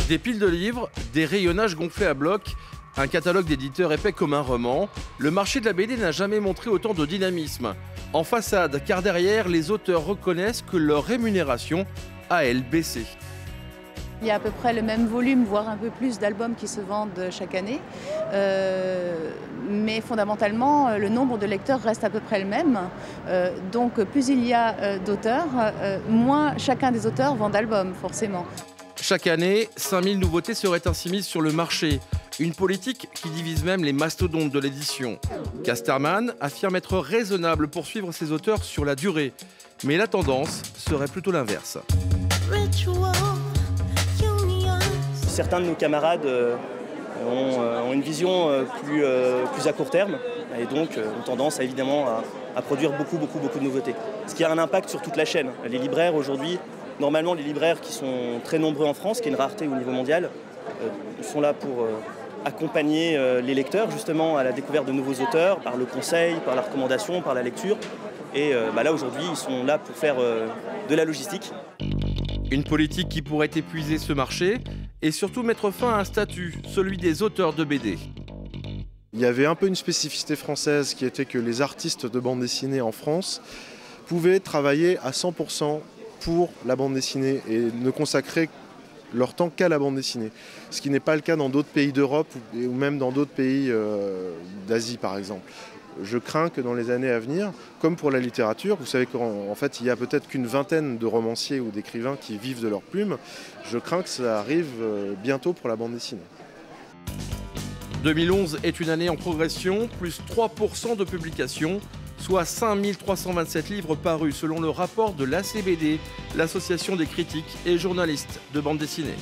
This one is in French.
Des piles de livres, des rayonnages gonflés à bloc, un catalogue d'éditeurs épais comme un roman, le marché de la BD n'a jamais montré autant de dynamisme. En façade, car derrière, les auteurs reconnaissent que leur rémunération a, elle, baissé. Il y a à peu près le même volume, voire un peu plus d'albums qui se vendent chaque année. Mais fondamentalement, le nombre de lecteurs reste à peu près le même. Donc plus il y a d'auteurs, moins chacun des auteurs vend d'albums, forcément. Chaque année, 5000 nouveautés seraient ainsi mises sur le marché. Une politique qui divise même les mastodontes de l'édition. Casterman affirme être raisonnable pour suivre ses auteurs sur la durée. Mais la tendance serait plutôt l'inverse. Certains de nos camarades ont une vision plus à court terme et donc ont tendance évidemment à produire beaucoup de nouveautés. Ce qui a un impact sur toute la chaîne. Les libraires aujourd'hui, normalement les libraires qui sont très nombreux en France, qui est une rareté au niveau mondial, sont là pour accompagner les lecteurs justement à la découverte de nouveaux auteurs, par le conseil, par la recommandation, par la lecture. Et là aujourd'hui ils sont là pour faire de la logistique. Une politique qui pourrait épuiser ce marché et surtout mettre fin à un statut, celui des auteurs de BD. Il y avait un peu une spécificité française qui était que les artistes de bande dessinée en France pouvaient travailler à 100% pour la bande dessinée et ne consacrer leur temps qu'à la bande dessinée. Ce qui n'est pas le cas dans d'autres pays d'Europe ou même dans d'autres pays d'Asie par exemple. Je crains que dans les années à venir, comme pour la littérature, vous savez qu'en fait il y a peut-être qu'une vingtaine de romanciers ou d'écrivains qui vivent de leur plume, je crains que ça arrive bientôt pour la bande dessinée. 2011 est une année en progression, plus 3% de publications, soit 5327 livres parus selon le rapport de l'ACBD, l'association des critiques et journalistes de bande dessinée.